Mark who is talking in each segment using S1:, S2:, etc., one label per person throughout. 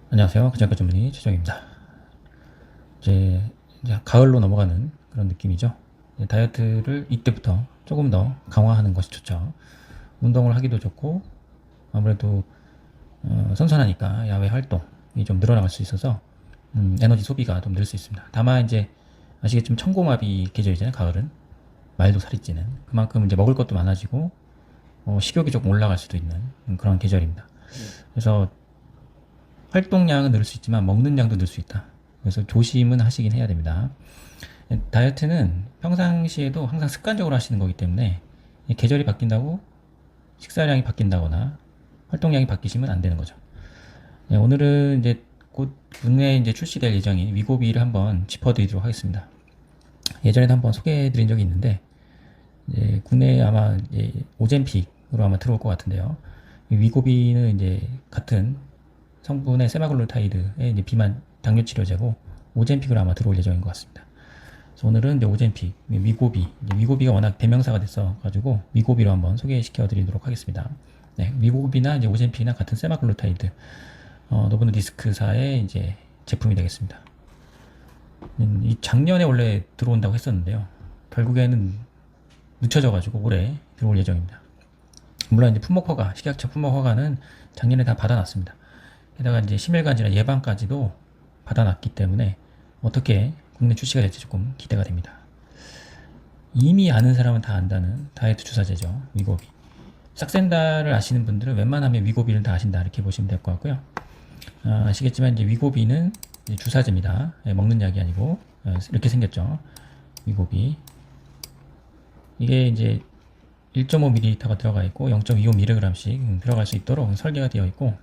S1: 안녕하세요. 그냥가 전문의 최정입니다. 이제 가을로 넘어가는 그런 느낌이죠. 다이어트를 이때부터 조금 더 강화하는 것이 좋죠. 운동을 하기도 좋고 아무래도 선선하니까 야외 활동이 좀 늘어나갈 수 있어서 에너지 소비가 좀 늘 수 있습니다. 다만 이제 아시겠지만 천고마비 계절이잖아요. 가을은 말도 살이 찌는 그만큼 이제 먹을 것도 많아지고 식욕이 조금 올라갈 수도 있는 그런 계절입니다. 그래서 활동량은 늘 수 있지만 먹는 양도 늘 수 있다. 그래서 조심은 하시긴 해야 됩니다. 다이어트는 평상시에도 항상 습관적으로 하시는 거기 때문에 계절이 바뀐다고 식사량이 바뀐다거나 활동량이 바뀌시면 안 되는 거죠. 오늘은 이제 곧 국내에 이제 출시될 예정인 위고비를 한번 짚어드리도록 하겠습니다. 예전에도 한번 소개해드린 적이 있는데 이제 국내에 아마 이제 오젠픽으로 아마 들어올 것 같은데요. 위고비는 이제 같은 성분의 세마글루타이드의 이제 비만 당뇨 치료제고 오젠픽으로 아마 들어올 예정인 것 같습니다. 그래서 오늘은 이제 오젠픽, 위고비, 위고비가 워낙 대명사가 됐어 가지고 위고비로 한번 소개시켜 드리도록 하겠습니다. 네, 위고비나 이제 오젠픽이나 같은 세마글루타이드, 노브노 디스크사의 이제 제품이 되겠습니다. 이 작년에 원래 들어온다고 했었는데요. 결국에는 늦춰져 가지고 올해 들어올 예정입니다. 물론 이제 품목 허가, 식약처 품목 허가는 작년에 다 받아놨습니다. 게다가 이제 심혈관질환 예방까지도 받아놨기 때문에 어떻게 국내 출시가 될지 조금 기대가 됩니다. 이미 아는 사람은 다 안다는 다이어트 주사제죠. 위고비. 싹센다를 아시는 분들은 웬만하면 위고비를 다 아신다 이렇게 보시면 될 것 같고요. 아시겠지만 이제 위고비는 이제 주사제입니다. 먹는 약이 아니고 이렇게 생겼죠. 위고비. 이게 이제 1.5ml가 들어가 있고 0.25mg씩 들어갈 수 있도록 설계가 되어 있고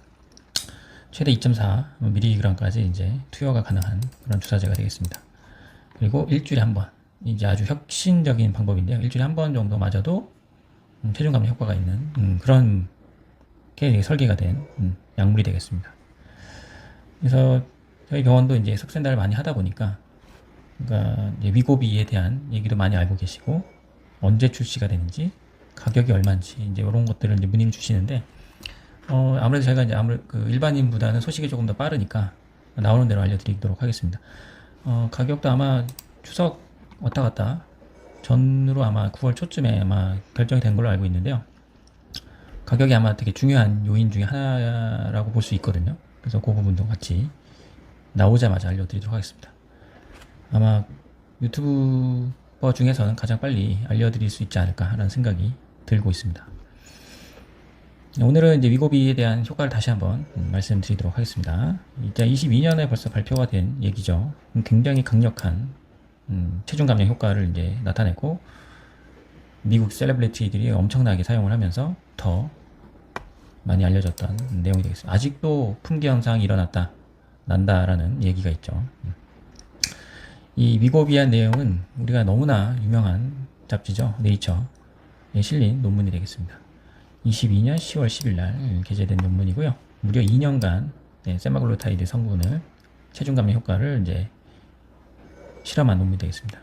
S1: 최대 2.4mg까지 이제 투여가 가능한 그런 주사제가 되겠습니다. 그리고 일주일에 한 번, 이제 아주 혁신적인 방법인데요. 일주일에 한 번 정도 맞아도 체중 감량 효과가 있는 그런 게 설계가 된 약물이 되겠습니다. 그래서 저희 병원도 이제 삭센다를 많이 하다 보니까 그러니까 이제 위고비에 대한 얘기도 많이 알고 계시고 언제 출시가 되는지 가격이 얼마인지 이제 이런 것들을 이제 문의를 주시는데 아무래도 저희가 이제 그 일반인보다는 소식이 조금 더 빠르니까 나오는 대로 알려드리도록 하겠습니다. 가격도 아마 추석 왔다 갔다 전으로 아마 9월 초쯤에 아마 결정이 된 걸로 알고 있는데요. 가격이 아마 되게 중요한 요인 중에 하나라고 볼 수 있거든요. 그래서 그 부분도 같이 나오자마자 알려드리도록 하겠습니다. 아마 유튜버 중에서는 가장 빨리 알려드릴 수 있지 않을까 하는 생각이 들고 있습니다. 오늘은 이제 위고비에 대한 효과를 다시 한번 말씀드리도록 하겠습니다. 2022년에 벌써 발표가 된 얘기죠. 굉장히 강력한 체중 감량 효과를 이제 나타냈고 미국 셀레브리티들이 엄청나게 사용을 하면서 더 많이 알려졌던 내용이 되겠습니다. 아직도 품귀 현상이 난다라는 얘기가 있죠. 이 위고비의 내용은 우리가 너무나 유명한 잡지죠. 네이처에 실린 논문이 되겠습니다. 22년 10월 10일 날 게재된 논문이고요. 무려 2년간 세마글루타이드 성분을 체중 감량 효과를 이제 실험한 논문이 되겠습니다.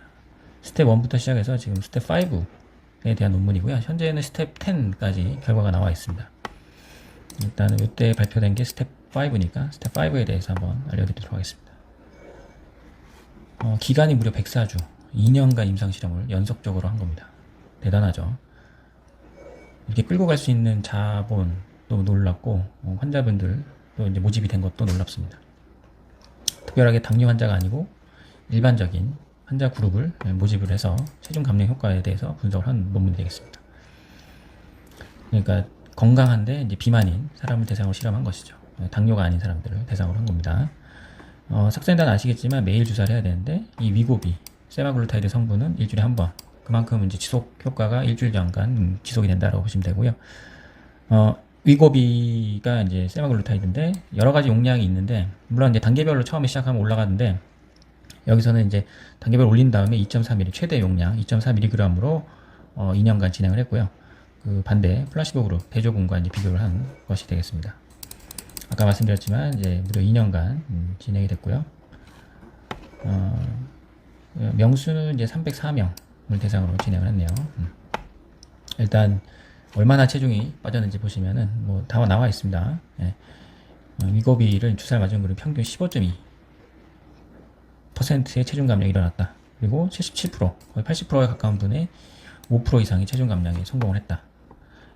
S1: 스텝 1부터 시작해서 지금 스텝 5에 대한 논문이고요. 현재는 스텝 10까지 결과가 나와 있습니다. 일단은 이때 발표된 게 스텝 5니까 스텝 5에 대해서 한번 알려드리도록 하겠습니다. 기간이 무려 104주, 2년간 임상실험을 연속적으로 한 겁니다. 대단하죠. 이렇게 끌고 갈 수 있는 자본도 놀랍고 환자분들도 이제 모집이 된 것도 놀랍습니다. 특별하게 당뇨 환자가 아니고 일반적인 환자 그룹을 모집을 해서 체중 감량 효과에 대해서 분석을 한 논문이 되겠습니다. 그러니까 건강한데 이제 비만인 사람을 대상으로 실험한 것이죠. 당뇨가 아닌 사람들을 대상으로 한 겁니다. 삭센다는 아시겠지만 매일 주사를 해야 되는데 이 위고비, 세마글루타이드 성분은 일주일에 한 번. 그만큼 이제 지속 효과가 일주일간 지속이 된다고 보시면 되고요. 위고비가 이제 세마글루타이드인데 여러 가지 용량이 있는데 물론 이제 단계별로 처음에 시작하면 올라가는데 여기서는 이제 단계별 올린 다음에 2.4mg 최대 용량 2.4mg으로 2년간 진행을 했고요. 그 반대 플라시보 그룹 대조군과 이제 비교를 한 것이 되겠습니다. 아까 말씀드렸지만 이제 무려 2년간 진행이 됐고요. 명수는 이제 304명을 대상으로 진행을 했네요. 일단 얼마나 체중이 빠졌는지 보시면은 뭐 다 나와 있습니다. 예. 위고비를 주사를 맞은 그룹 평균 15.2%의 체중 감량이 일어났다. 그리고 77%, 거의 80%에 가까운 분의 5% 이상의 체중 감량에 성공을 했다.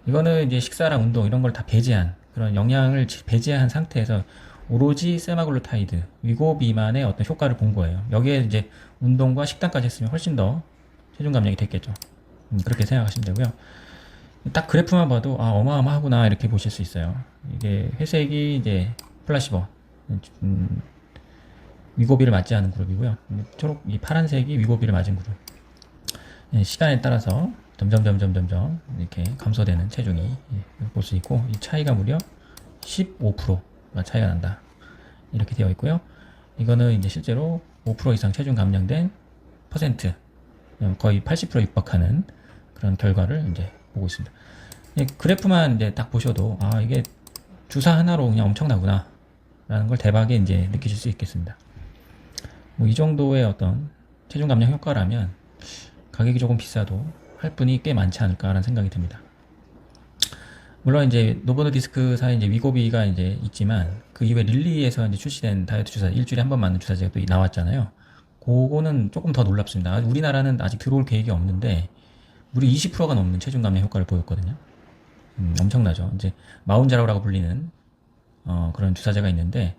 S1: 이거는 이제 식사랑 운동 이런 걸 다 배제한, 그런 영양을 배제한 상태에서 오로지 세마글루타이드, 위고비만의 어떤 효과를 본 거예요. 여기에 이제 운동과 식단까지 했으면 훨씬 더 체중 감량이 됐겠죠. 그렇게 생각하시면 되고요. 딱 그래프만 봐도 어마어마하구나 이렇게 보실 수 있어요. 이게 회색이 이제 플라시보, 위고비를 맞지 않은 그룹이고요. 이 파란색이 위고비를 맞은 그룹. 시간에 따라서 점점 이렇게 감소되는 체중이 볼 수 있고, 이 차이가 무려 15%가 차이가 난다 이렇게 되어 있고요. 이거는 이제 실제로 5% 이상 체중 감량된 퍼센트, 거의 80% 육박하는 그런 결과를 이제 보고 있습니다. 그래프만 이제 딱 보셔도 이게 주사 하나로 그냥 엄청나구나 라는 걸 대박에 이제 느끼실 수 있겠습니다. 뭐 이 정도의 어떤 체중 감량 효과라면 가격이 조금 비싸도 할 분이 꽤 많지 않을까라는 생각이 듭니다. 물론 이제 노보노디스크사의 이제 위고비가 이제 있지만, 그 이후에 릴리에서 이제 출시된 다이어트 주사, 일주일에 한 번 맞는 주사제가 또 나왔잖아요. 그거는 조금 더 놀랍습니다. 우리나라는 아직 들어올 계획이 없는데 무려 20%가 넘는 체중 감량 효과를 보였거든요. 엄청나죠. 이제 마운자로라고 불리는 그런 주사제가 있는데,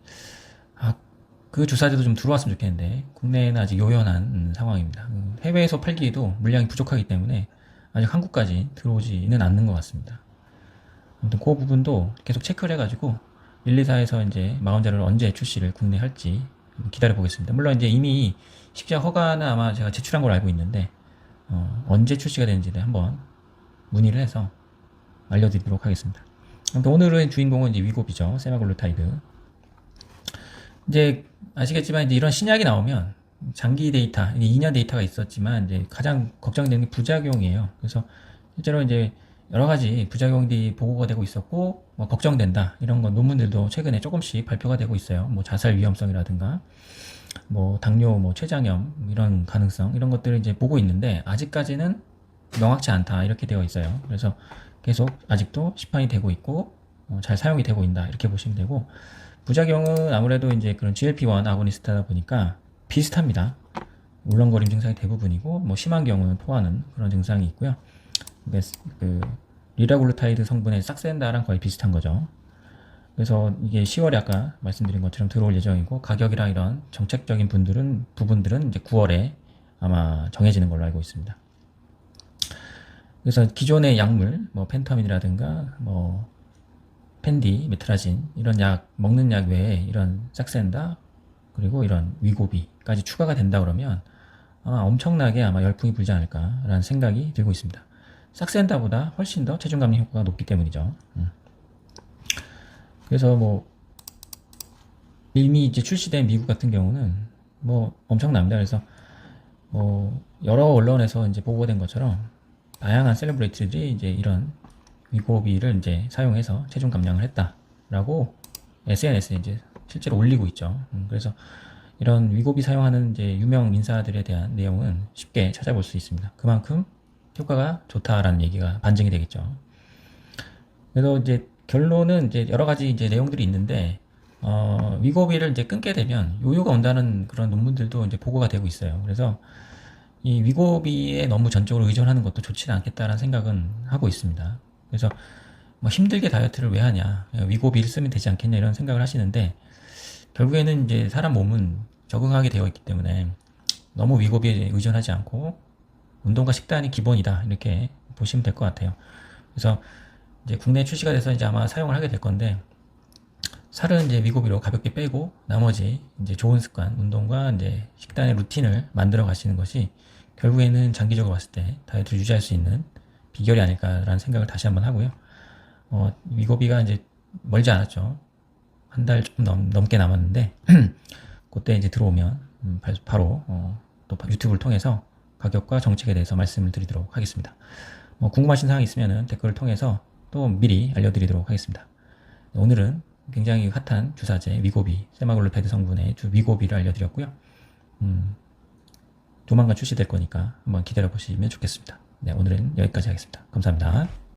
S1: 그 주사제도 좀 들어왔으면 좋겠는데 국내에는 아직 요연한 상황입니다. 해외에서 팔기에도 물량이 부족하기 때문에 아직 한국까지 들어오지는 않는 것 같습니다. 아무튼 그 부분도 계속 체크를 해가지고 1, 2, 4에서 이제 마운자를 언제 출시를 국내 할지 기다려 보겠습니다. 물론 이제 이미 식자 허가는 아마 제가 제출한 걸로 알고 있는데 언제 출시가 되는지를 한번 문의를 해서 알려드리도록 하겠습니다. 아무튼 오늘의 주인공은 이제 위고비죠. 세마글루타이드. 이제 아시겠지만 이제 이런 신약이 나오면 장기 데이터, 2년 데이터가 있었지만 이제 가장 걱정되는 게 부작용이에요. 그래서 실제로 이제 여러 가지 부작용들이 보고가 되고 있었고, 뭐 걱정된다 이런 건 논문들도 최근에 조금씩 발표가 되고 있어요. 뭐 자살 위험성이라든가, 뭐 당뇨, 뭐 췌장염 이런 가능성 이런 것들을 이제 보고 있는데 아직까지는 명확치 않다 이렇게 되어 있어요. 그래서 계속 아직도 시판이 되고 있고 잘 사용이 되고 있다 이렇게 보시면 되고, 부작용은 아무래도 이제 그런 GLP-1 아고니스트다 보니까 비슷합니다. 울렁거림 증상이 대부분이고, 뭐 심한 경우는 토하는 그런 증상이 있고요. 그 리라글루타이드 성분의 싹센다랑 거의 비슷한 거죠. 그래서 이게 10월에 아까 말씀드린 것처럼 들어올 예정이고, 가격이랑 이런 정책적인 부분들은 이제 9월에 아마 정해지는 걸로 알고 있습니다. 그래서 기존의 약물, 뭐 펜타민이라든가 뭐 펜디, 메트라진 이런 약, 먹는 약 외에 이런 싹센다 그리고 이런 위고비까지 추가가 된다 그러면 엄청나게 아마 열풍이 불지 않을까라는 생각이 들고 있습니다. 싹센다보다 훨씬 더 체중 감량 효과가 높기 때문이죠. 그래서 뭐 이미 이제 출시된 미국 같은 경우는 뭐 엄청납니다. 그래서 뭐 여러 언론에서 이제 보고된 것처럼 다양한 셀러브리티들이 이제 이런 위고비를 이제 사용해서 체중 감량을 했다라고 SNS에 이제 실제로 올리고 있죠. 그래서 이런 위고비 사용하는 이제 유명 인사들에 대한 내용은 쉽게 찾아볼 수 있습니다. 그만큼 효과가 좋다라는 얘기가 반증이 되겠죠. 그래서 이제 결론은 이제 여러 가지 이제 내용들이 있는데, 위고비를 이제 끊게 되면 요요가 온다는 그런 논문들도 이제 보고가 되고 있어요. 그래서 이 위고비에 너무 전적으로 의존하는 것도 좋지는 않겠다라는 생각은 하고 있습니다. 그래서 뭐 힘들게 다이어트를 왜 하냐, 위고비를 쓰면 되지 않겠냐 이런 생각을 하시는데, 결국에는 이제 사람 몸은 적응하게 되어 있기 때문에 너무 위고비에 의존하지 않고 운동과 식단이 기본이다 이렇게 보시면 될 것 같아요. 그래서 이제 국내에 출시가 돼서 이제 아마 사용을 하게 될 건데, 살은 이제 위고비로 가볍게 빼고 나머지 이제 좋은 습관, 운동과 이제 식단의 루틴을 만들어 가시는 것이 결국에는 장기적으로 봤을 때 다이어트를 유지할 수 있는 비결이 아닐까라는 생각을 다시 한번 하고요. 위고비가 이제 멀지 않았죠. 한 달 조금 넘게 남았는데 그때 이제 들어오면 바로 또 유튜브를 통해서 가격과 정책에 대해서 말씀을 드리도록 하겠습니다. 궁금하신 사항이 있으면 댓글을 통해서 또 미리 알려드리도록 하겠습니다. 오늘은 굉장히 핫한 주사제 위고비, 세마글루타이드 성분의 위고비를 알려드렸고요. 조만간 출시될 거니까 한번 기다려 보시면 좋겠습니다. 네, 오늘은 여기까지 하겠습니다. 감사합니다.